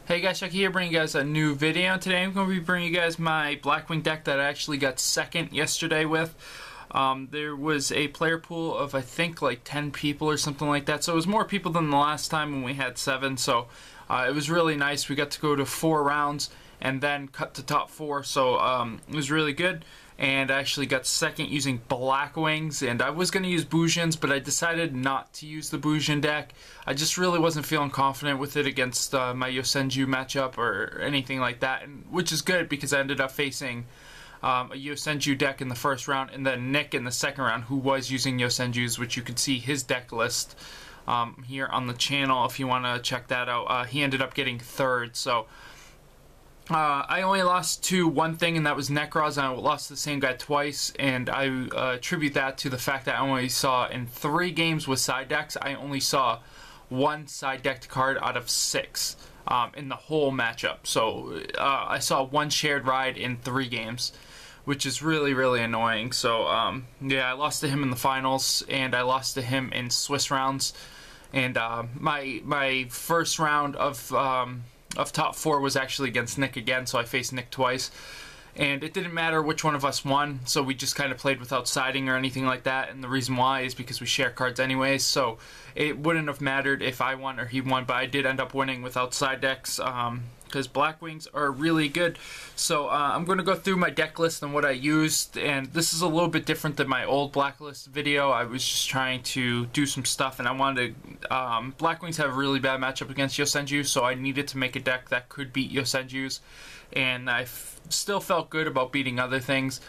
Hey guys, Shocky here, bringing you guys a new video. Today I'm going to be bringing you guys my Blackwing deck that I actually got second yesterday with. There was a player pool of I think like 10 people or something like that, so it was more people than the last time when we had 7, so it was really nice. We got to go to 4 rounds and then cut to top 4, so it was really good. And I actually got second using Blackwings, and I was going to use Bujins, but I decided not to use the Bujin deck. I just really wasn't feeling confident with it against my Yosenju matchup or anything like that, and which is good because I ended up facing a Yosenju deck in the first round, and then Nick in the second round, who was using Yosenjus, which you can see his deck list here on the channel if you want to check that out. He ended up getting third, so I only lost to one thing, and that was Necros. I lost to the same guy twice, and I attribute that to the fact that I only saw in 3 games with side decks, I only saw 1 side decked card out of 6 in the whole matchup. So I saw 1 shared ride in 3 games, which is really annoying. So yeah, I lost to him in the finals, and I lost to him in Swiss rounds. And my first round of top 4 was actually against Nick again, so I faced Nick twice. And it didn't matter which one of us won, so we just kind of played without siding or anything like that, and the reason why is because we share cards anyways, so it wouldn't have mattered if I won or he won, but I did end up winning without side decks, because Blackwings are really good. So I'm going to go through my deck list and what I used, and this is a little bit different than my old Blacklist video. I was just trying to do some stuff, and I wanted to, Blackwings have a really bad matchup against Yosenju, so I needed to make a deck that could beat Yosenjus, and I still felt good about beating other things.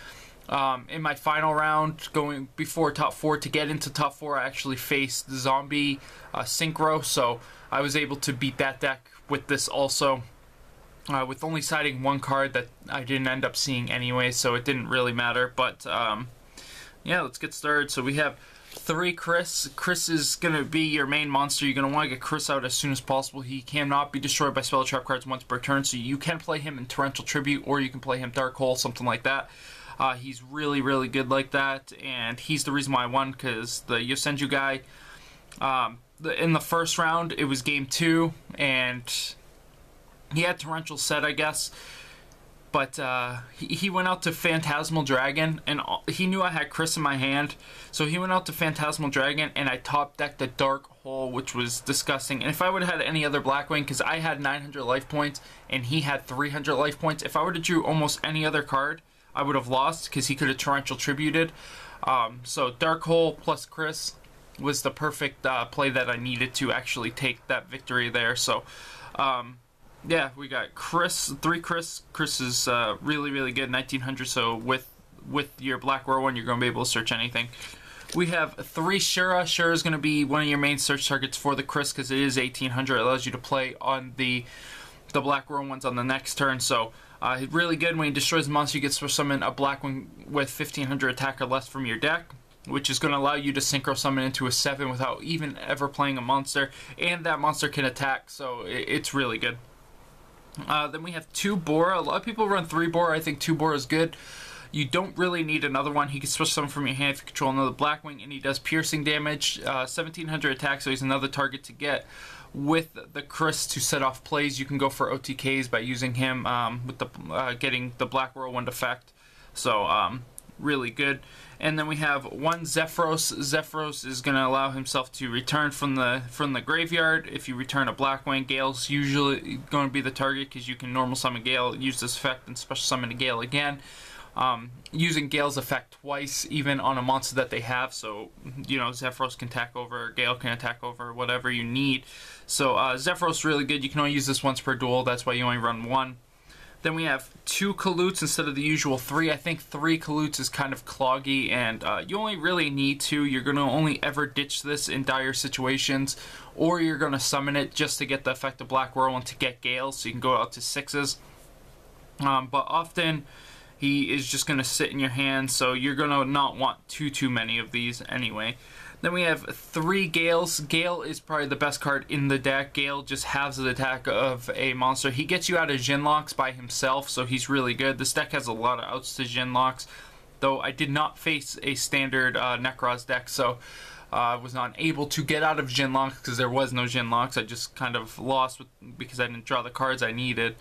In my final round, going before top 4, to get into top 4, I actually faced Zombie Synchro, so I was able to beat that deck with this also. With only siding 1 card that I didn't end up seeing anyway, so it didn't really matter. But yeah, let's get started. So we have 3 Chris. Chris is going to be your main monster. You're going to want to get Chris out as soon as possible. He cannot be destroyed by spell trap cards once per turn, so you can play him in Torrential Tribute, or you can play him Dark Hole, something like that. He's really good like that, and he's the reason why I won, because the Yosenju guy, in the first round, it was game 2, and he had Torrential set, I guess, but he went out to Phantasmal Dragon, and he knew I had Chris in my hand, so he went out to Phantasmal Dragon, and I top decked the Dark Hole, which was disgusting. And if I would have had any other Blackwing, because I had 900 life points, and he had 300 life points, if I would have drew almost any other card, I would have lost, because he could have Torrential Tributed. So Dark Hole plus Chris was the perfect play that I needed to actually take that victory there. So yeah, we got Chris, 3 Chris. Chris is really good, 1900, so with your Black Whirlwind, you're going to be able to search anything. We have 3 Shura. Shura is going to be one of your main search targets for the Chris, because it is 1800. It allows you to play on the Black Whirlwinds on the next turn, so really good. When he destroys a monster, you get to summon a Blackwing with 1500 attack or less from your deck, which is going to allow you to synchro summon into a 7 without even ever playing a monster, and that monster can attack, so it's really good. Then we have 2 Bora. A lot of people run 3 Bora. I think 2 Bora is good. You don't really need another one. He can switch someone from your hand if you control another Blackwing, and he does piercing damage, 1700 attack, so he's another target to get. With the Chris to set off plays, you can go for OTKs by using him with the getting the Black Whirlwind effect. So really good. And then we have 1 Zephyros. Zephyros is going to allow himself to return from the graveyard. If you return a Blackwing, Gale's usually going to be the target, because you can normal summon Gale, use this effect, and special summon a Gale again. Using Gale's effect twice, even on a monster that they have, so, you know, Zephyros can attack over, Gale can attack over, whatever you need. So Zephyros really good. You can only use this once per duel, that's why you only run 1. Then we have 2 Kalutes instead of the usual 3. I think 3 Kalutes is kind of cloggy, and you only really need 2. You're going to only ever ditch this in dire situations, or you're going to summon it just to get the effect of Black Whirlwind to get Gale, so you can go out to 6s. But often he is just going to sit in your hand, so you're going to not want too many of these anyway. Then we have 3 Gales. Gale is probably the best card in the deck. Gale just halves the attack of a monster. He gets you out of Jin locks by himself, so he's really good. This deck has a lot of outs to Jin locks, though I did not face a standard Necros deck, so I was not able to get out of Jin locks because there was no Jin locks. I just kind of lost because I didn't draw the cards I needed.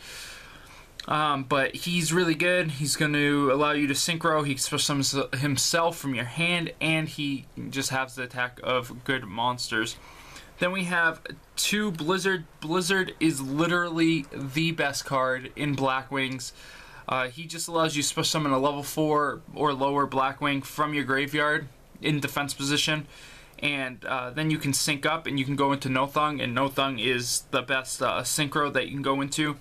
But he's really good. He's going to allow you to synchro. He expresses himself from your hand, and he just has the attack of good monsters. Then we have 2 Blizzard. Blizzard is literally the best card in Blackwings. He just allows you to special summon a level 4 or lower Blackwing from your graveyard in defense position. And then you can sync up and you can go into Nothung, and Nothung is the best synchro that you can go into.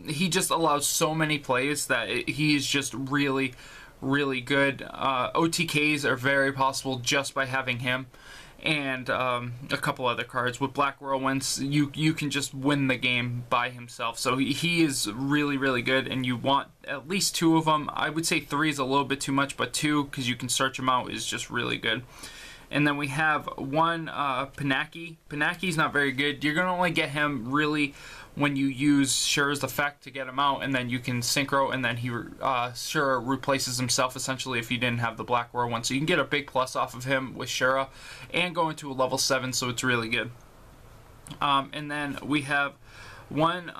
He just allows so many plays that he's just really, really good. OTKs are very possible just by having him, and a couple other cards. With Black Whirlwinds, you can just win the game by himself. So he is really, really good, and you want at least 2 of them. I would say 3 is a little bit too much, but 2, because you can search them out, is just really good. And then we have 1 Pinaki. Pinaki's not very good. You're going to only get him really when you use Shura's effect to get him out, and then you can synchro, and then he Shura replaces himself essentially if you didn't have the Black Whirlwind. So you can get a big plus off of him with Shura and go into a level 7, so it's really good. And then we have 1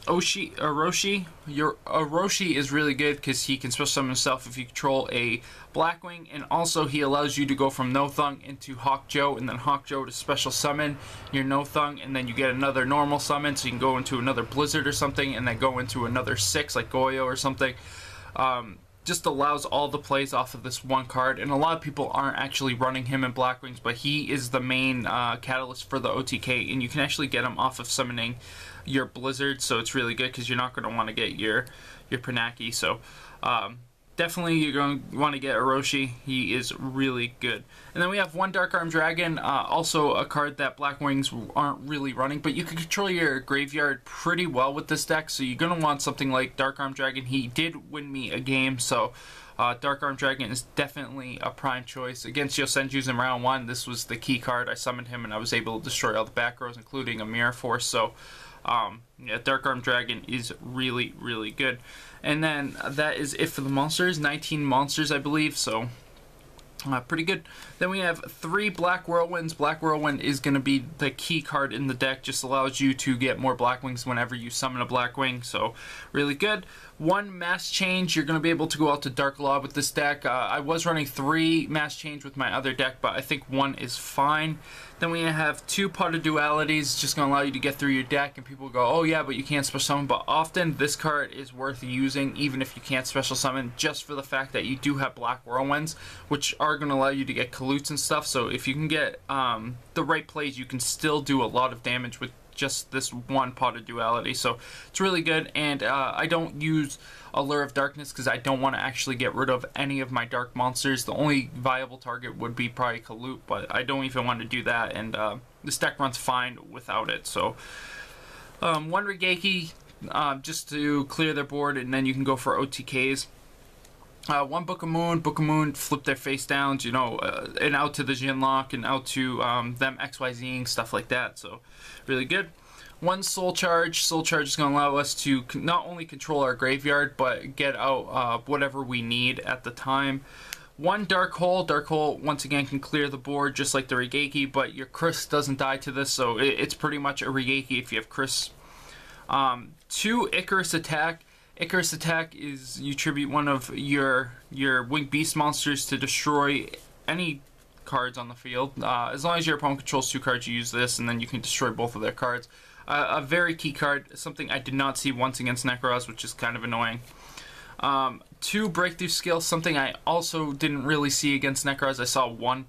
Orochi. Your Orochi is really good because he can special summon himself if you control a Blackwing, and also he allows you to go from Nothung into Hawkjoe, and then Hawkjoe to special summon your Nothung, and then you get another normal summon, so you can go into another Blizzard or something, and then go into another 6 like Goyo or something. Just allows all the plays off of this 1 card, and a lot of people aren't actually running him in Blackwings, but he is the main catalyst for the OTK, and you can actually get him off of summoning your Blizzard, so it's really good because you're not going to want to get your Pinaki. So definitely you're going to want to get Orochi. He is really good. And then we have 1 Dark Arm Dragon, also a card that Blackwings aren't really running, but you can control your graveyard pretty well with this deck, so you're going to want something like Dark Arm Dragon. He did win me a game, so Dark Arm Dragon is definitely a prime choice. Against Yosenju's in round 1, this was the key card. I summoned him and I was able to destroy all the back rows, including a Mirror Force, so yeah, Dark Arm Dragon is really, really good. And then that is it for the monsters. 19 monsters, I believe, so pretty good. Then we have 3 Black Whirlwinds. Black Whirlwind is going to be the key card in the deck. Just allows you to get more Blackwings whenever you summon a Blackwing, so really good. 1 Mass Change. You're going to be able to go out to Dark Law with this deck. I was running 3 Mass Change with my other deck, but I think 1 is fine. Then we have 2 Pot of Dualities, just going to allow you to get through your deck, and people go, oh yeah, but you can't special summon. But often this card is worth using, even if you can't special summon, just for the fact that you do have Black Whirlwinds, which are going to allow you to get Kalutes and stuff. So if you can get the right plays, you can still do a lot of damage with just this 1 Pot of Duality. So it's really good, and I don't use Allure of Darkness because I don't want to actually get rid of any of my dark monsters. The only viable target would be probably Kalute, but I don't even want to do that, and this deck runs fine without it. So 1 Regeki just to clear their board, and then you can go for OTKs. 1 Book of Moon, flip their face downs, you know, and out to the Jinlock and out to them XYZing, stuff like that, so really good. 1 Soul Charge. Soul Charge is going to allow us to not only control our graveyard, but get out whatever we need at the time. 1 Dark Hole. Dark Hole, once again, can clear the board just like the Regeki, but your Chris doesn't die to this, so it's pretty much a Regeki if you have Chris. 2 Icarus Attack. Icarus Attack is you tribute one of your Winged Beast monsters to destroy any cards on the field. As long as your opponent controls 2 cards, you use this, and then you can destroy both of their cards. A very key card, something I did not see once against Necros, which is kind of annoying. 2 Breakthrough Skill, something I also didn't really see against Necros. I saw 1,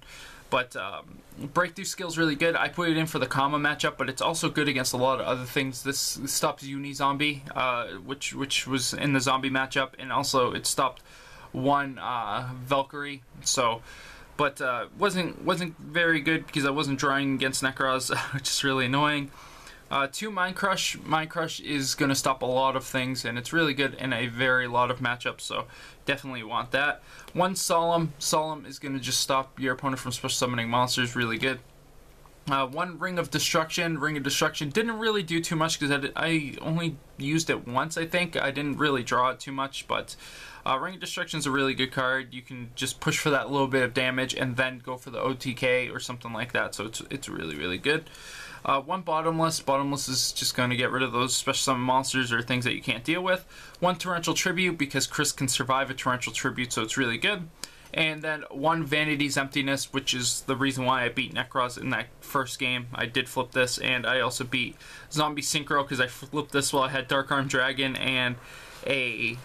but Breakthrough Skill is really good. I put it in for the Kama matchup, but it's also good against a lot of other things. This stops Uni-Zombie, which was in the zombie matchup, and also it stopped 1 Valkyrie, so... But wasn't very good because I wasn't drawing against Necros, which is really annoying. 2 Mind Crush. Mind Crush is going to stop a lot of things, and it's really good in a very lot of matchups, so definitely want that. 1 Solemn. Solemn is going to just stop your opponent from special summoning monsters, really good. One Ring of Destruction. Ring of Destruction didn't really do too much because I only used it once, I think. I didn't really draw it too much, but Ring of Destruction is a really good card. You can just push for that little bit of damage and then go for the OTK or something like that, so it's really, really good. One Bottomless. Bottomless is just going to get rid of those special summon monsters or things that you can't deal with. One Torrential Tribute, because Chris can survive a Torrential Tribute, so it's really good. And then one Vanity's Emptiness, which is the reason why I beat Necros in that first game. I did flip this, and I also beat Zombie Synchro because I flipped this while I had Dark Arm Dragon and I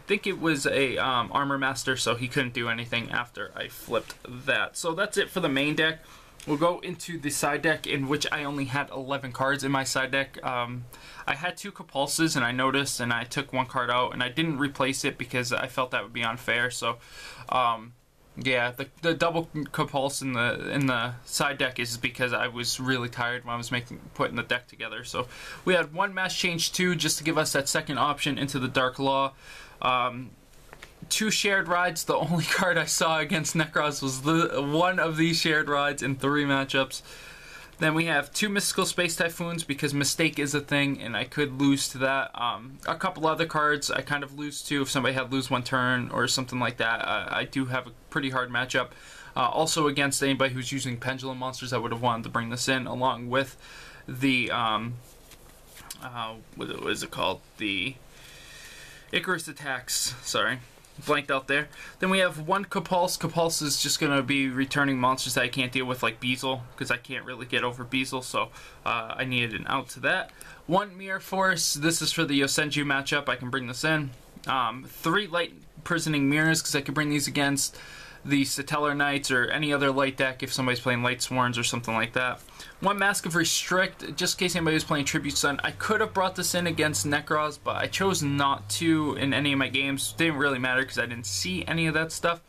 think it was a Armor Master, so he couldn't do anything after I flipped that. So that's it for the main deck. We'll go into the side deck, in which I only had 11 cards in my side deck. I had 2 Compulses, and I noticed, and I took 1 card out, and I didn't replace it because I felt that would be unfair. So, yeah, the double Compulse in the side deck is because I was really tired when I was putting the deck together. So we had 1 Mass Change 2 just to give us that second option into the Dark Law. 2 Shared Rides. The only card I saw against Necros was one of these Shared Rides in 3 matchups. Then we have 2 Mystical Space Typhoons because Mistake is a thing and I could lose to that. A couple other cards I kind of lose to if somebody had lose 1 turn or something like that. I do have a pretty hard matchup. Also against anybody who's using Pendulum Monsters, I would have wanted to bring this in along with the what is it called? The Icarus Attacks. Sorry. Blanked out there. Then we have 1 Compulse. Compulse is just going to be returning monsters that I can't deal with, like Beazle, because I can't really get over Beazle, so I needed an out to that. 1 Mirror Force. This is for the Yosenju matchup. I can bring this in. 3 Light Imprisoning Mirrors, because I can bring these against the Satellar Knights or any other light deck if somebody's playing Light Swarms or something like that. 1 Mask of Restrict, just in case anybody was playing Tribute Sun. I could have brought this in against Necros, but I chose not to in any of my games. Didn't really matter because I didn't see any of that stuff.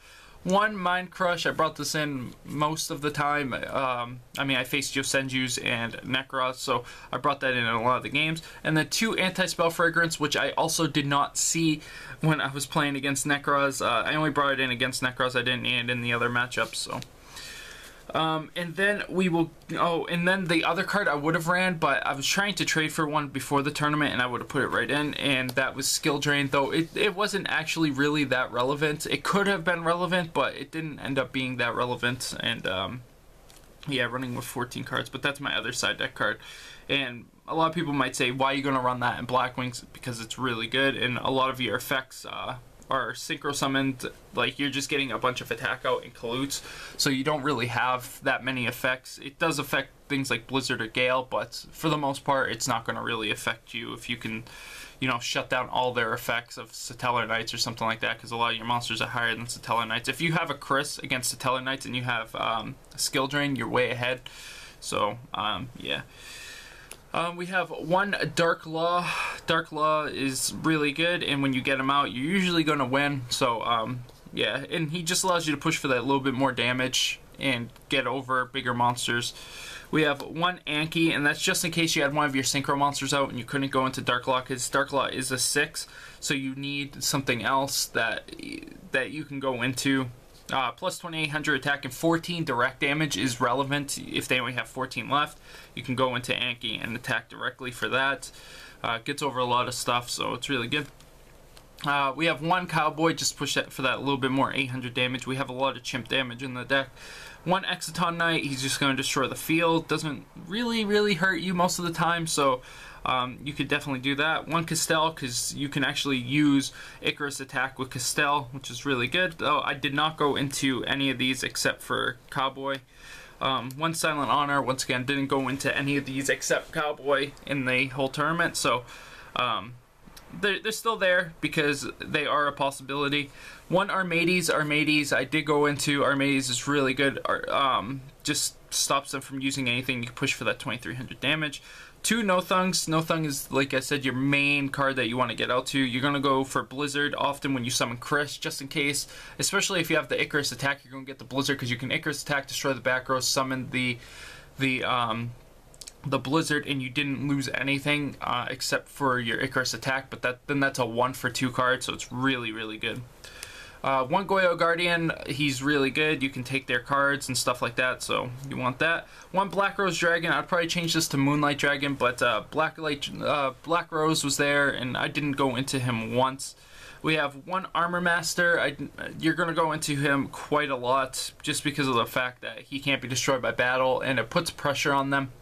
1 Mind Crush, I brought this in most of the time. I mean, I faced Yosenjus and Necros, so I brought that in a lot of the games. And then 2 Anti-Spell Fragrance, which I also did not see when I was playing against Necros. I only brought it in against Necros. I didn't need it in the other matchups, so... and then we will, and then the other card I would have ran, but I was trying to trade for one before the tournament and I would have put it right in, and that was Skill Drain, though it wasn't actually really that relevant. It could have been relevant, but it didn't end up being that relevant, and yeah, running with 14 cards, but that's my other side deck card. And a lot of people might say, why are you going to run that in Blackwings? Because it's really good, and a lot of your effects are synchro summoned, like you're just getting a bunch of attack out in Kalutes, so you don't really have that many effects. It does affect things like Blizzard or Gale, but for the most part it's not going to really affect you if you can, you know, shut down all their effects of Satellar Knights or something like that, because a lot of your monsters are higher than Satellar Knights. If you have a Chris against Satellar Knights and you have Skill Drain, you're way ahead. So yeah. We have 1 Dark Law. Dark Law is really good, and when you get him out, you're usually going to win. So, yeah, and he just allows you to push for that little bit more damage and get over bigger monsters. We have 1 Anki, and that's just in case you had one of your Synchro monsters out and you couldn't go into Dark Law, because Dark Law is a 6, so you need something else that you can go into. Plus 2800 attack and 14 direct damage is relevant if they only have 14 left. You can go into Anki and attack directly for that. Gets over a lot of stuff, so it's really good. We have 1 Cowboy, just push that for that little bit more 800 damage. We have a lot of chimp damage in the deck. 1 Exciton Knight, he's just going to destroy the field. Doesn't really hurt you most of the time, so you could definitely do that. 1 Castell, because you can actually use Icarus attack with Castell, which is really good. Though I did not go into any of these except for Cowboy. 1 Silent Honor, once again, didn't go into any of these except Cowboy in the whole tournament, so they're still there because they are a possibility. 1 Armades. Armades, I did go into. Armades is really good. Just stops them from using anything. You can push for that 2300 damage. 2 No-Thungs. No-Thung is, like I said, your main card that you want to get out to. You're going to go for Blizzard often when you summon Chris, just in case. Especially if you have the Icarus attack, you're going to get the Blizzard, because you can Icarus attack, destroy the back row, summon the Blizzard, and you didn't lose anything except for your Icarus attack, but then that's a 1 for 2 card, so it's really good. One Goyo Guardian, he's really good. You can take their cards and stuff like that, so you want that. One Black Rose Dragon, I'd probably change this to Moonlight Dragon, but Black Rose was there, and I didn't go into him once. We have one Armor Master. You're going to go into him quite a lot just because of the fact that he can't be destroyed by battle, and it puts pressure on them.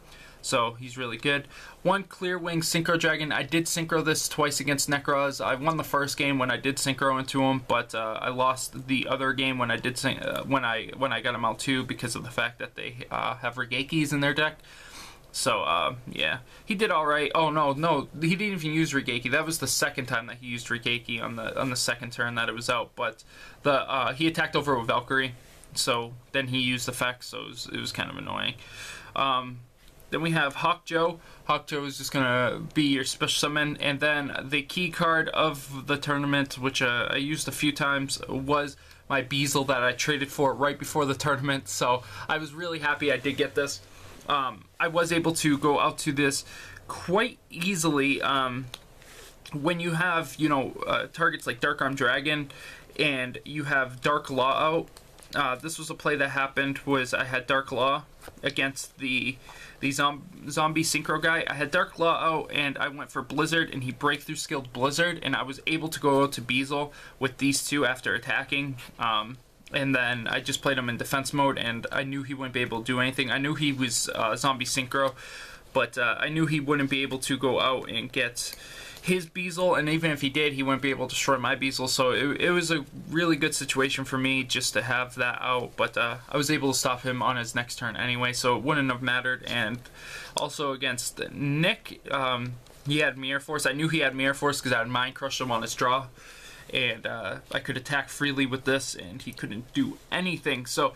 So he's really good. One Clearwing Synchro Dragon. I did synchro this twice against Necros. I won the first game when I did synchro into him, but I lost the other game when I did when I got him out too because of the fact that they have Regekis in their deck. So yeah, he did all right. Oh no, he didn't even use Regeki. That was the second time that he used Regeki on the second turn that it was out. But he attacked over with Valkyrie, so then he used effects. So it was kind of annoying. Then we have Hawkjoe. Hawkjoe is just gonna be your special summon, and then the key card of the tournament, which I used a few times, was my Beazle that I traded for right before the tournament. So I was really happy I did get this. I was able to go out to this quite easily. When you have, you know, targets like Dark Arm Dragon and you have Dark Law out, this was a play that happened. Was I had Dark Law against the zombie synchro guy. I had Dark Law out and I went for Blizzard, and he breakthrough skilled Blizzard, and I was able to go out to Beazle with these two after attacking. And then I just played him in defense mode, and I knew he wouldn't be able to do anything. I knew he was zombie synchro, but I knew he wouldn't be able to go out and get his Beazle, and even if he did, he wouldn't be able to destroy my Beazle. So it was a really good situation for me just to have that out, but I was able to stop him on his next turn anyway, so it wouldn't have mattered. And also against Nick, he had Mirror Force. I knew he had Mirror Force because I had Mind Crushed him on his draw, and I could attack freely with this, and he couldn't do anything. So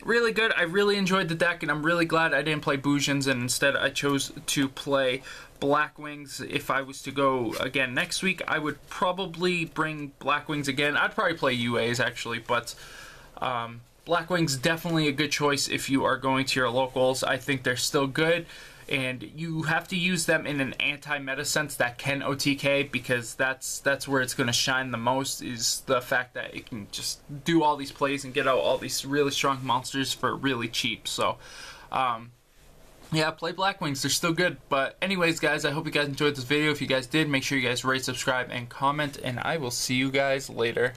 really good. I really enjoyed the deck, and I'm really glad I didn't play Bujins, and instead I chose to play Blackwings. If I was to go again next week, I would probably bring Blackwings again. I'd probably play UAs actually, but Blackwings definitely a good choice if you are going to your locals. I think they're still good, and you have to use them in an anti-meta sense that can OTK, because that's where it's going to shine the most, is the fact that it can just do all these plays and get out all these really strong monsters for really cheap. So yeah, play Blackwings. They're still good. But anyways, guys, I hope you guys enjoyed this video. If you guys did, make sure you guys rate, subscribe, and comment, and I will see you guys later.